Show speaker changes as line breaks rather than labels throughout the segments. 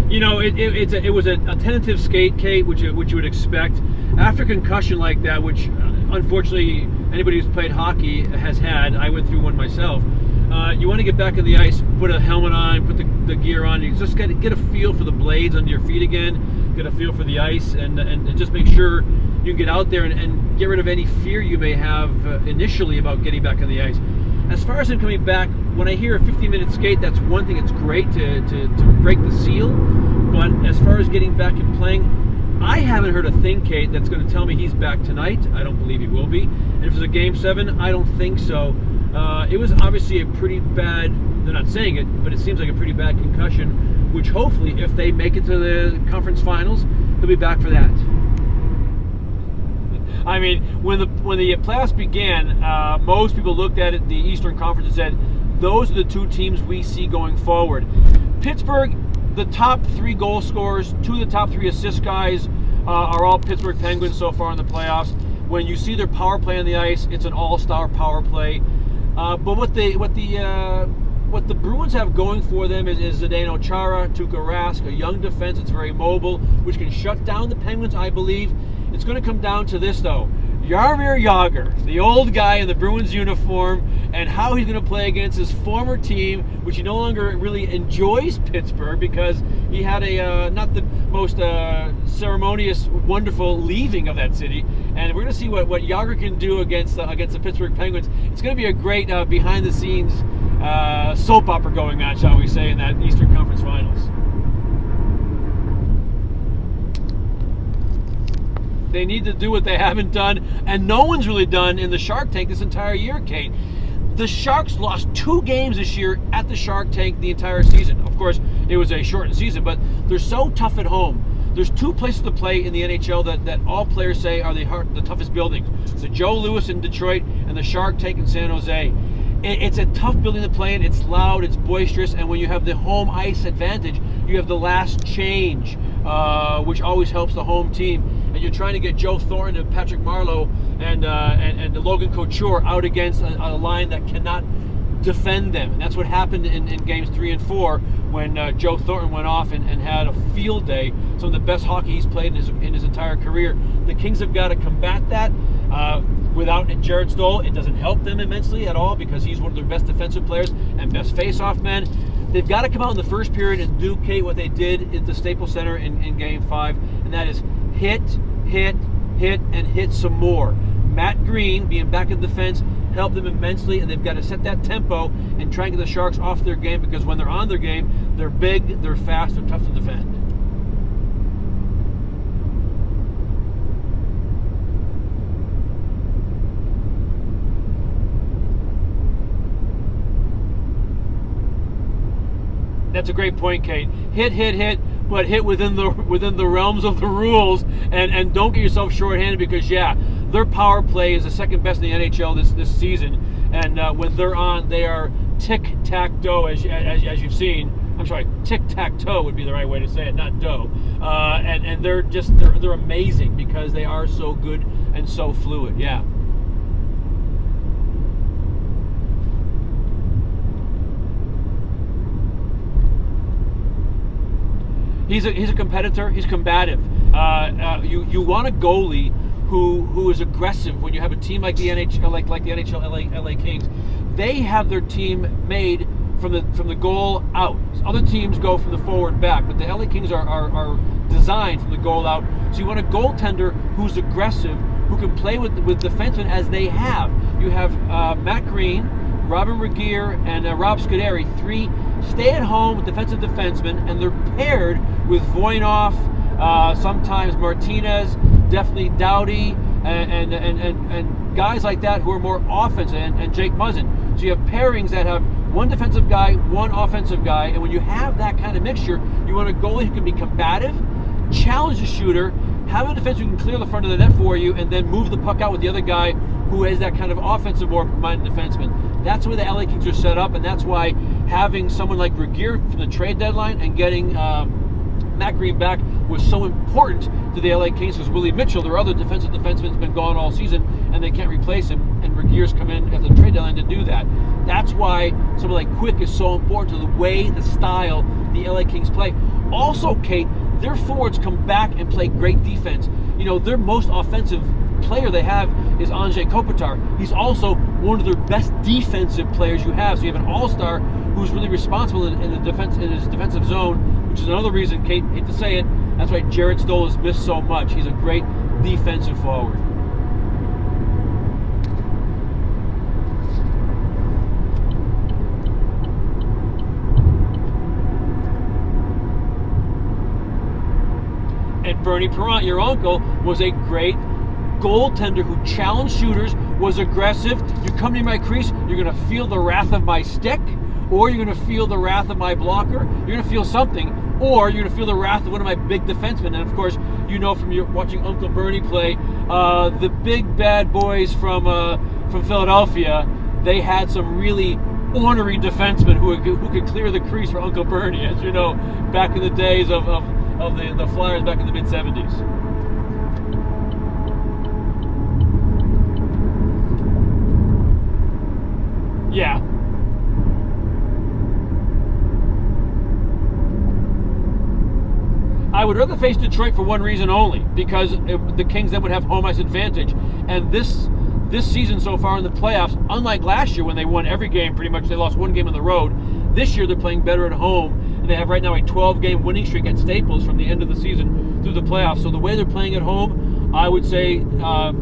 You know, it was a tentative skate, Kate, which you would expect. After concussion like that, which unfortunately anybody who's played hockey has had, I went through one myself. You want to get back on the ice, put a helmet on, put the gear on. You just get a feel for the blades under your feet again, get a feel for the ice, and just make sure you can get out there and get rid of any fear you may have initially about getting back on the ice. As far as him coming back, when I hear a 15-minute skate, that's one thing. It's great to break the seal. But as far as getting back and playing, I haven't heard a thing, Kate, that's going to tell me he's back tonight. I don't believe he will be. And if it's a Game 7, I don't think so. It was obviously a pretty bad, they're not saying it, but it seems like a pretty bad concussion, which hopefully, if they make it to the conference finals, he'll be back for that. I mean, when the playoffs began, most people looked at it, the Eastern Conference, and said, those are the two teams we see going forward. Pittsburgh, the top 3 goal scorers, 2 of the top 3 assist guys are all Pittsburgh Penguins so far in the playoffs. When you see their power play on the ice, it's an all-star power play. But what the Bruins have going for them is Zdeno Chara, Tuukka Rask, a young defense that's very mobile, which can shut down the Penguins, I believe. It's going to come down to this, though. Jaromir Jagr, the old guy in the Bruins uniform, and how he's going to play against his former team, which he no longer really enjoys Pittsburgh because he had a not the most ceremonious, wonderful leaving of that city. And we're going to see what Jagr can do against the Pittsburgh Penguins. It's going to be a great behind-the-scenes soap opera going on, shall we say, in that Eastern Conference Finals. They need to do what they haven't done, and no one's really done in the Shark Tank this entire year, Kate. The Sharks lost 2 games this year at the Shark Tank the entire season. Of course, it was a shortened season, but they're so tough at home. There's 2 places to play in the NHL that all players say are the toughest buildings. The Joe Louis in Detroit and the Shark Tank in San Jose. It's a tough building to play in. It's loud, it's boisterous, and when you have the home ice advantage, you have the last change, which always helps the home team. And you're trying to get Joe Thornton and Patrick Marleau and Logan Couture out against a line that cannot defend them. And that's what happened in games 3 and 4 when Joe Thornton went off and had a field day. Some of the best hockey he's played in his entire career. The Kings have got to combat that. Without Jared Stoll, it doesn't help them immensely at all because he's one of their best defensive players and best face-off men. They've got to come out in the first period and do, Kate, what they did at the Staples Center in Game 5, and that is hit, and hit some more. Matt Green, being back in defense, helped them immensely, and they've got to set that tempo and try and get the Sharks off their game because when they're on their game, they're big, they're fast, they're tough to defend. That's a great point, Kate. Hit, but hit within the realms of the rules, and don't get yourself shorthanded because their power play is the second best in the NHL this season, and when they're on, they are tic-tac-toe as you've seen. I'm sorry, tic-tac-toe would be the right way to say it, not dough. And they're amazing because they are so good and so fluid. Yeah. He's a competitor. He's combative. You want a goalie who is aggressive. When you have a team like the NHL, like the NHL LA Kings, they have their team made from the goal out. Other teams go from the forward back, but the LA Kings are designed from the goal out. So you want a goaltender who's aggressive, who can play with defensemen as they have. You have Matt Green, Robin Regehr, and Rob Scuderi, 3 stay-at-home defensive defensemen, and they're paired with Voynov, sometimes Martinez, definitely Doughty, and guys like that who are more offensive, and Jake Muzzin. So you have pairings that have one defensive guy, one offensive guy, and when you have that kind of mixture, you want a goalie who can be combative, challenge the shooter, have a defenseman who can clear the front of the net for you, and then move the puck out with the other guy who is that kind of offensive-minded defenseman. That's the way the LA Kings are set up, and that's why having someone like Regehr from the trade deadline and getting Matt Green back was so important to the LA Kings because Willie Mitchell, their other defensive defenseman, has been gone all season, and they can't replace him, and Regehr's come in at the trade deadline to do that. That's why someone like Quick is so important to the way, the style the LA Kings play. Also, Kate, their forwards come back and play great defense. You know, their most offensive player they have is Andrzej Kopitar. He's also one of their best defensive players you have. So you have an all-star who's really responsible in the defense, in his defensive zone, which is another reason, Kate, hate to say it, that's why Jarrett Stoll has missed so much. He's a great defensive forward. And Bernie Perrant, your uncle, was a great goaltender who challenged shooters, was aggressive. You come to my crease, you're going to feel the wrath of my stick, or you're going to feel the wrath of my blocker. You're going to feel something, or you're going to feel the wrath of one of my big defensemen. And of course, you know from your watching Uncle Bernie play, the big bad boys from Philadelphia, they had some really ornery defensemen who could clear the crease for Uncle Bernie, as you know, back in the days of the Flyers back in the mid-'70s. Yeah. I would rather face Detroit for one reason only, because the Kings then would have home ice advantage. And this season so far in the playoffs, unlike last year when they won every game pretty much, they lost one game on the road. This year they're playing better at home, and they have right now a 12-game winning streak at Staples from the end of the season through the playoffs. So the way they're playing at home, I would say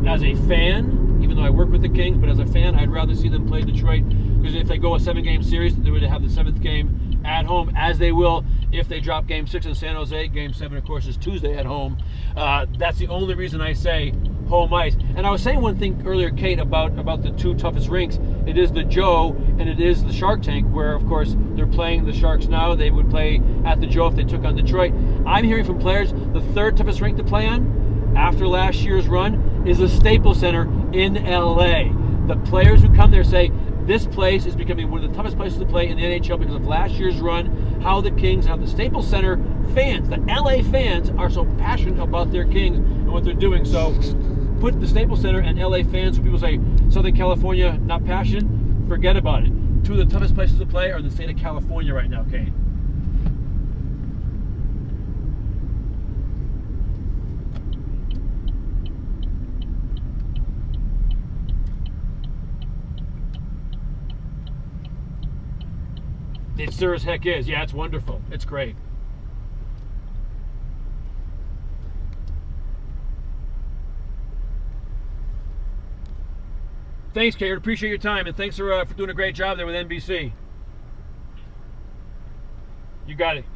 as a fan, even though I work with the Kings, but as a fan, I'd rather see them play Detroit, because if they go a 7-game series, they would have the 7th game at home, as they will if they drop Game 6 in San Jose. Game 7, of course, is Tuesday at home. That's the only reason I say home ice. And I was saying one thing earlier, Kate, about the two toughest rinks. It is the Joe and it is the Shark Tank, where, of course, they're playing the Sharks now. They would play at the Joe if they took on Detroit. I'm hearing from players the third toughest rink to play on after last year's run is the Staples Center in LA. The players who come there say this place is becoming one of the toughest places to play in the NHL because of last year's run, how the Kings, how the Staples Center fans, the LA fans, are so passionate about their Kings and what they're doing. So put the Staples Center and LA fans, when people say Southern California not passionate, forget about it. Two of the toughest places to play are in the state of California right now, Kate. It sure as heck is. Yeah, it's wonderful. It's great. Thanks, Kate. Appreciate your time, and thanks for doing a great job there with NBC. You got it.